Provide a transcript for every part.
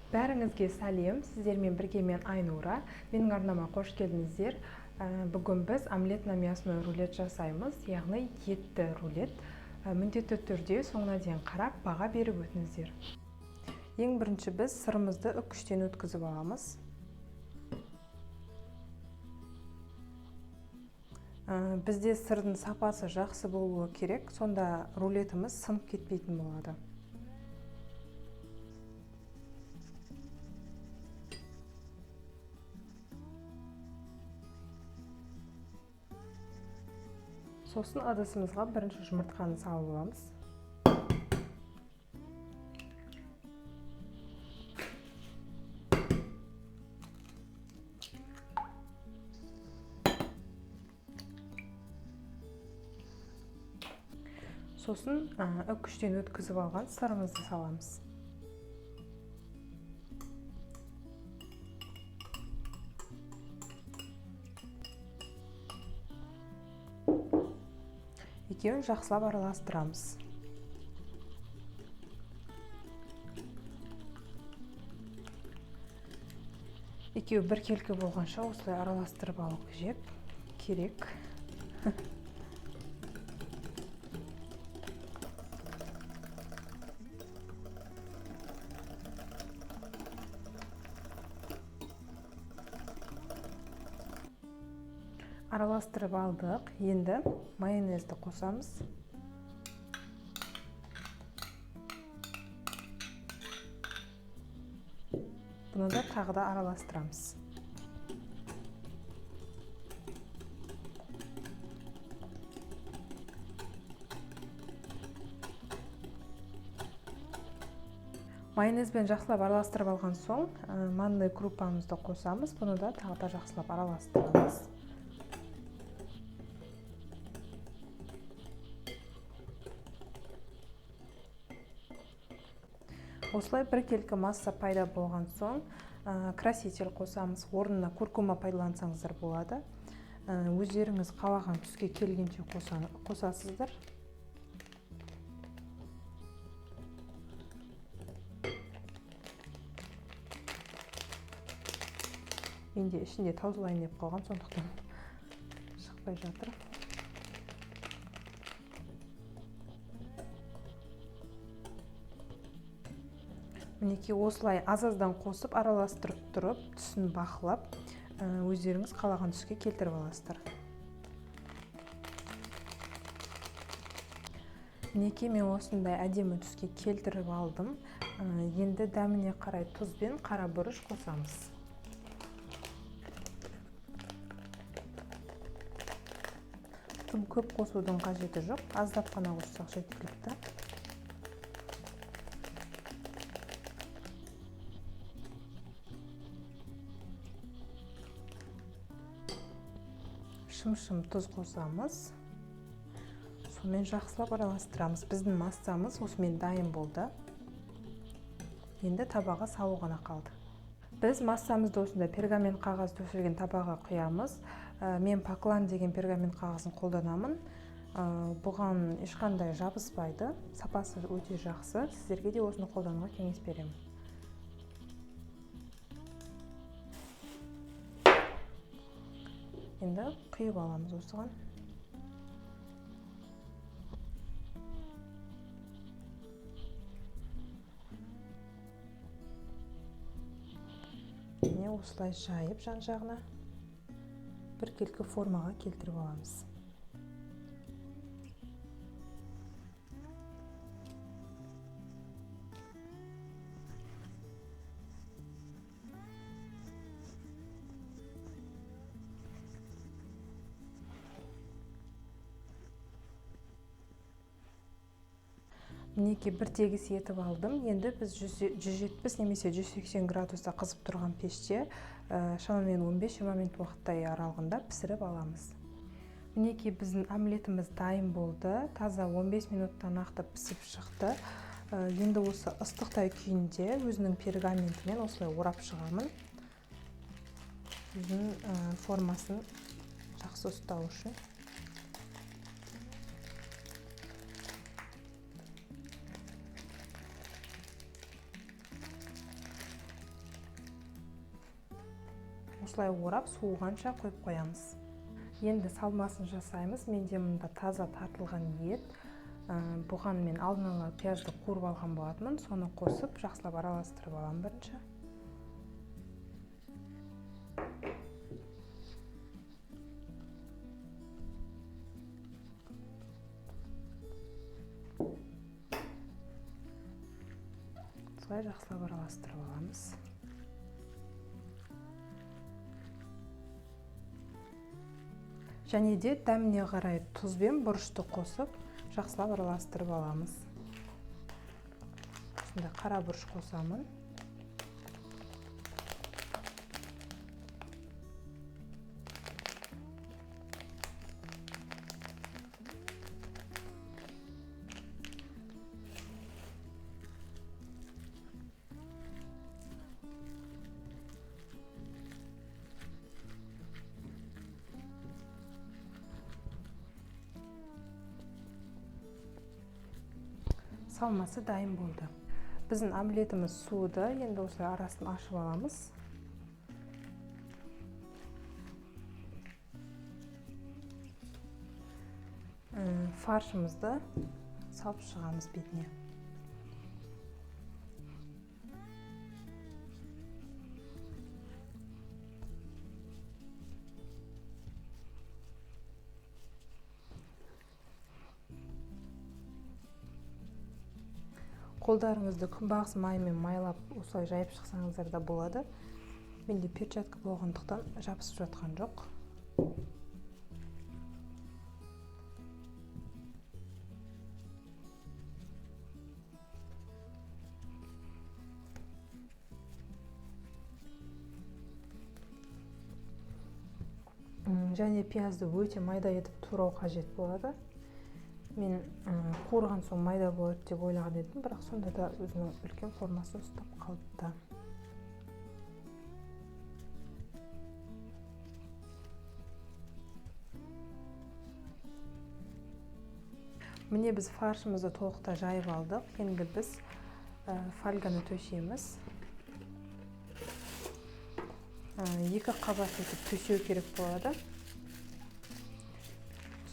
Бәріңізге сәлем, сіздермен бірге мен Айнура. Менің арнама қош келдіңіздер. Бүгін біз омлет на мясной рулет жасаймыз, яғни етті рулет. Міндетті түрде соңына дейін қарап, баға беріп өтіңіздер. Ең бірінші біз сырымызды үккіштен өткізіп аламыз. Бізде сырдың сапасы жақсы болуы керек, сонда рулетіміз сынып кетпейтін болады. Сосын ыдысымызға бірінші жұмыртқаны салып аламыз. Сосын үккіштен өткізіп алған сырымызды саламыз. Екеуін жақсылап араластырамыз. Екеуі біркелкі болғанша осылай араластырып алу керек. Араластырып алдық. Енді майонезді қосамыз. Бұны да тағы да араластырамыз. Майонезбен жақсылап араластырып алған соң, манный крупамызды қосамыз. Бұны да тағы да жақсылап араластырамыз. Осылай біркелкі масса пайда болған соң, краситель қосамыз. Орнына куркума пайдалансаңыздар болады. Өздеріңіз қалаған түске келгенше қосасыздар. Менде ішінде таусылайын деп қалған, сондықтан шықпай жатыр. Мінекей осылай аз-аздан қосып, араластырып тұрып, түсін бақылап, өздеріңіз қалаған түске келтіріп аласыздар. Мінекей мен осындай әдемі түске келтіріп алдым. Енді дәміне қарай тұз бен қара бұрыш қосамыз. Тым көп қосудың қажеті жоқ, аздап қана қоссақ жеткілікті. Шым-шым тұз қосамыз. Сонымен жақсылап араластырамыз. Біздің массамыз осымен дайын болды. Енді табаға салу ғана қалды. Біз массамызды осында пергамент қағаз төселген табаға құямыз. Мен Поклан деген пергамент қағазын қолданамын. Бұған ешқандай жабыспайды. Сапасы өте жақсы. Сіздерге де осыны қолдануға кеңес беремін. Енді құйып аламыз осыған. Міне осылай жайып жан-жағына біркелкі формаға келтіріп аламыз. Мінекей бір тегіс етіп алдым. Енді біз 170 немесе 180 градуста қызып тұрған пеште шамамен 15-20 минут уақыттай аралығында пісіріп аламыз. Мінекей біздің омлетіміз дайын болды. Таза 15 минуттан ақтап пісіп шықты. Енді осы ыстықтай күйінде өзінің пергаментімен осылай орап шығамын. Өзінің формасын жақсы ұстау үшін. осылай орап суығанша қойып қоямыз. Енді салмасын жасаймыз. Менде мұнда таза тартылған ет. Бұған мен алдын ала пиязды қуырып алған болатынмын. Соны қосып, жақсылап араластырып аламын бірінші. Осылай жақсылап араластырып аламыз. Және де дәміне қарай тұз бен бұрышты қосып, жақсылап араластырып аламыз. Сонда қара бұрыш қосамын. Салмасы дайын болды. Біздің омлетіміз суыды. Енді осылай арасын ашып аламыз. Фаршымызды салып шығамыз бетіне. Қолдарыңызды күнбағыс майымен майлап осылай жайып шықсаңыздар да болады. Менде перчатка болғандықтан жабысып жатқан жоқ. Және пиязды өте майда етіп турау қажет болады. Мен қуырған соң майда болады деп ойлаған едім, бірақ сонда да өзінің үлкен формасын ұстап қалыпты. Міне біз фаршымызды толықтай жайып алдық. Енді біз фольганы төсейміз. 2 қабат етіп төсеу керек болады.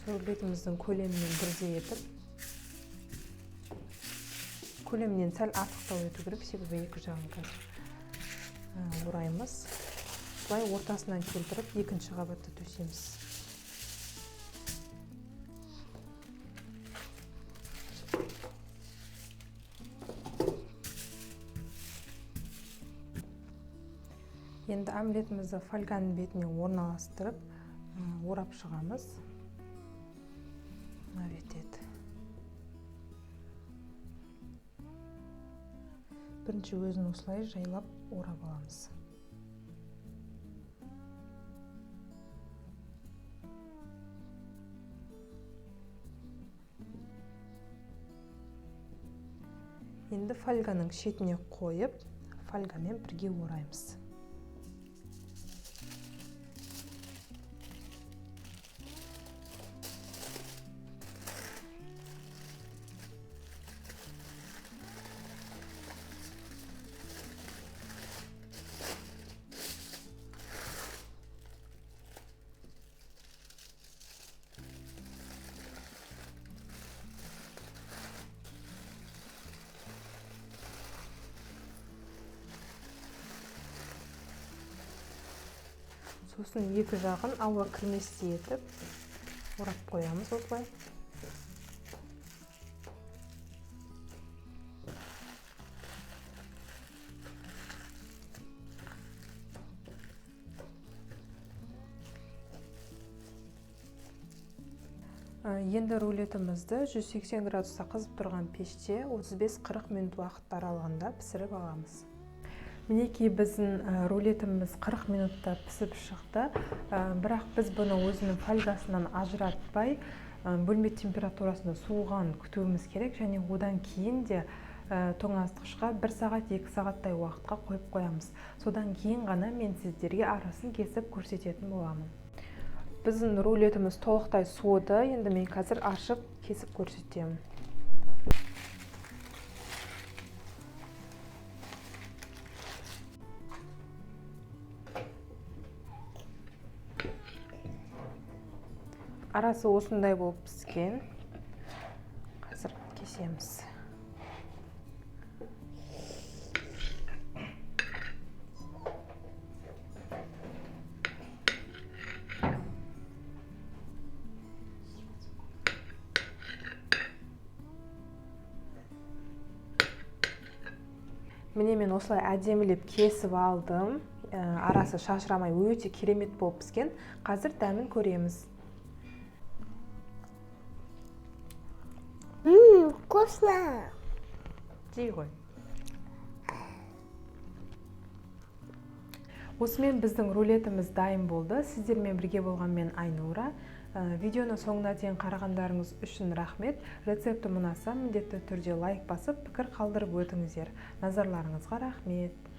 Бетіміздің көлемімен бірдей етіп, көлемінен сәл артықтау ету керек, себебі екі жағын қазір ораймыз. Бұлай ортасынан келтіріп, екінші қабатты төсеміз. Енді омлетімізді фольганың бетіне орналастырып, орап шығамыз. Етеді. Бірінші өзін осылай жайлап орап аламыз. Енді фольганың шетіне қойып, фольгамен бірге ораймыз. Сосын екі жағын ауа кірместей етіп орап қоямыз осылай. Енді рулетімізді 180 градуста қызып тұрған пеште 35-40 минут уақыт аралығында пісіріп аламыз. Мінекей біздің рулетіміз 40 минутта пісіп шықты, бірақ біз бұны өзінің фольгасынан ажыратпай, бөлме температурасында суыған күтуіміз керек, және одан кейін де тоңазытқышқа 1 сағат 2 сағаттай уақытқа қойып қоямыз. Содан кейін ғана мен сіздерге арасын кесіп көрсететін боламын. Біздің рулетіміз толықтай суыды, енді мен қазір ашып кесіп көрсетемін. Арасы осындай болып піскен. Қазір кесеміз. Міне мен осылай әдемілеп кесіп алдым. Арасы шашырамай өте керемет болып піскен. Қазір дәмін көреміз. Вкусно. Жей ғой. Осымен біздің рулетіміз дайын болды. Сіздермен бірге болған мен Айнура. Видеоны соңына дейін қарағандарыңыз үшін рахмет. Рецепті ұнаса, міндетті түрде лайк басып, пікір қалдырып өтіңіздер. Назарларыңызға рахмет.